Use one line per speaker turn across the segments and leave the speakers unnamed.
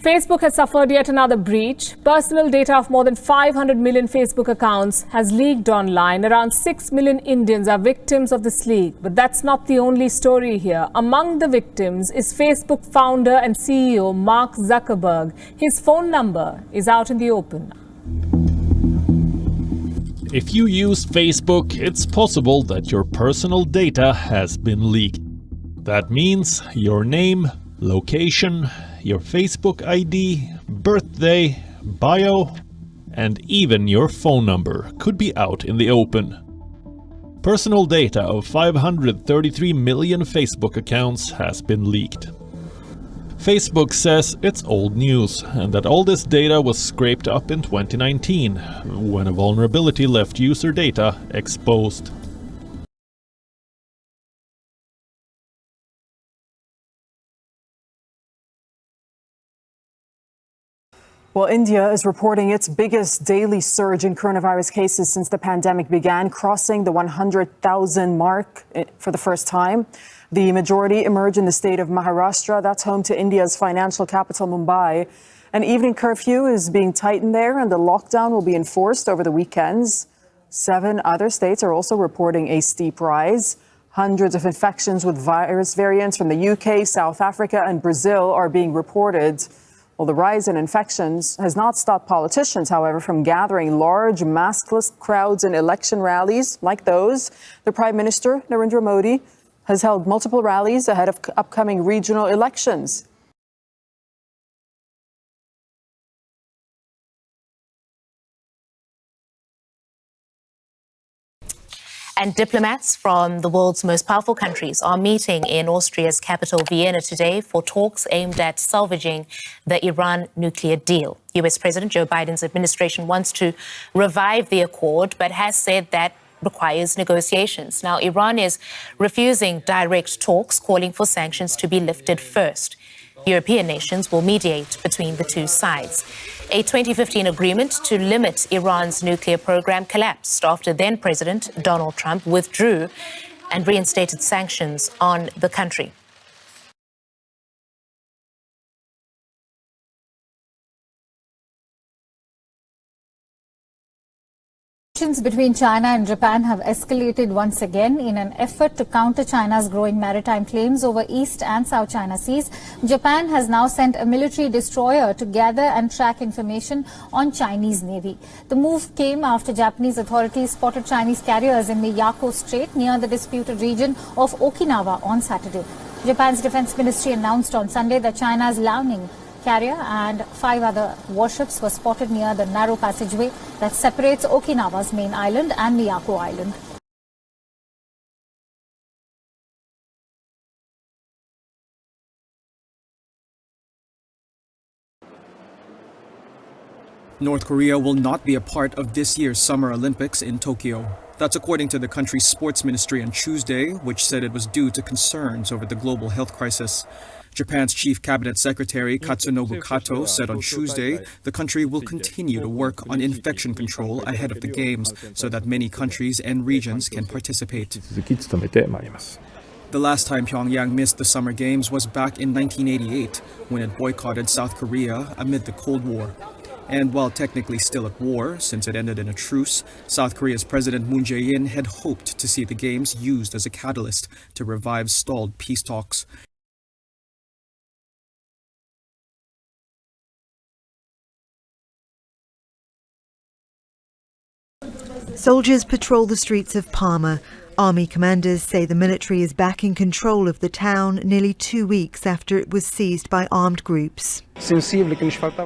Facebook has suffered yet another breach. Personal data of more than 500 million Facebook accounts has leaked online. Around 6 million Indians are victims of this leak. But that's not the only story here. Among the victims is Facebook founder and CEO Mark Zuckerberg. His phone number is out in the open.
If you use Facebook, it's possible that your personal data has been leaked. That means your name, location, your Facebook ID, birthday, bio, and even your phone number could be out in the open. Personal data of 533 million Facebook accounts has been leaked. Facebook says it's old news and that all this data was scraped up in 2019, when a vulnerability left user data exposed.
Well, India is reporting its biggest daily surge in coronavirus cases since the pandemic began, crossing the 100,000 mark for the first time. The majority emerged in the state of Maharashtra. That's home to India's financial capital, Mumbai. An evening curfew is being tightened there, and the lockdown will be enforced over the weekends. 7 other states are also reporting a steep rise. Hundreds of infections with virus variants from the UK, South Africa, and Brazil are being reported. Well, the rise in infections has not stopped politicians, however, from gathering large maskless crowds in election rallies like those. The Prime Minister, Narendra Modi, has held multiple rallies ahead of upcoming regional elections.
And diplomats from the world's most powerful countries are meeting in Austria's capital, Vienna, today for talks aimed at salvaging the Iran nuclear deal. US President Joe Biden's administration wants to revive the accord, but has said that requires negotiations. Now, Iran is refusing direct talks, calling for sanctions to be lifted first. European nations will mediate between the two sides. A 2015 agreement to limit Iran's nuclear program collapsed after then-President Donald Trump withdrew and reinstated sanctions on the country.
Tensions between China and Japan have escalated once again in an effort to counter China's growing maritime claims over East and South China Seas. Japan has now sent a military destroyer to gather and track information on Chinese Navy. The move came after Japanese authorities spotted Chinese carriers in Miyako Strait near the disputed region of Okinawa on Saturday. Japan's defense ministry announced on Sunday that China's Liaoning carrier and 5 other warships were spotted near the narrow passageway that separates Okinawa's main island and Miyako Island.
North Korea will not be a part of this year's Summer Olympics in Tokyo. That's according to the country's sports ministry on Tuesday, which said it was due to concerns over the global health crisis. Japan's Chief Cabinet Secretary Katsunobu Kato said on Tuesday the country will continue to work on infection control ahead of the Games so that many countries and regions can participate. The last time Pyongyang missed the Summer Games was back in 1988 when it boycotted South Korea amid the Cold War. And while technically still at war, since it ended in a truce, South Korea's President Moon Jae-in had hoped to see the Games used as a catalyst to revive stalled peace talks.
Soldiers patrol the streets of Parma. Army commanders say the military is back in control of the town nearly 2 weeks after it was seized by armed groups.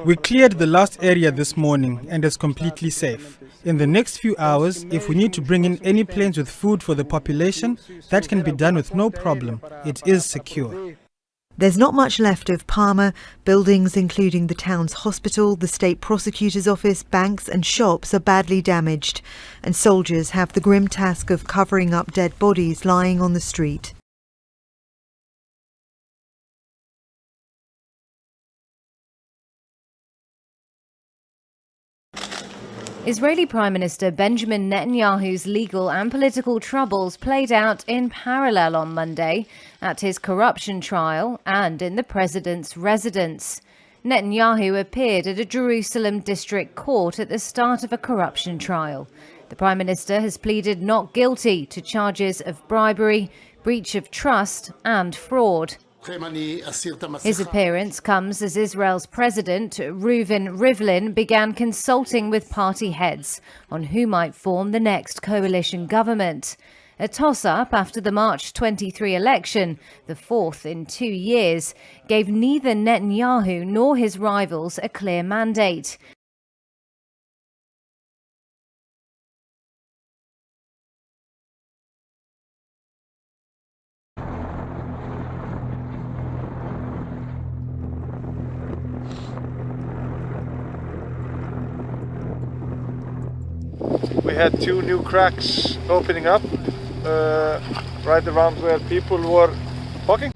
We cleared the last area this morning and it's completely safe. In the next few hours, if we need to bring in any planes with food for the population, that can be done with no problem. It is secure.
There's not much left of Parma. Buildings including the town's hospital, the state prosecutor's office, banks and shops are badly damaged. And soldiers have the grim task of covering up dead bodies lying on the street.
Israeli Prime Minister Benjamin Netanyahu's legal and political troubles played out in parallel on Monday at his corruption trial and in the president's residence. Netanyahu appeared at a Jerusalem district court at the start of a corruption trial. The Prime Minister has pleaded not guilty to charges of bribery, breach of trust and fraud. His appearance comes as Israel's President, Reuven Rivlin, began consulting with party heads on who might form the next coalition government. A toss-up after the March 23 election, the fourth in 2 years, gave neither Netanyahu nor his rivals a clear mandate.
We had 2 new cracks opening up right around where people were walking.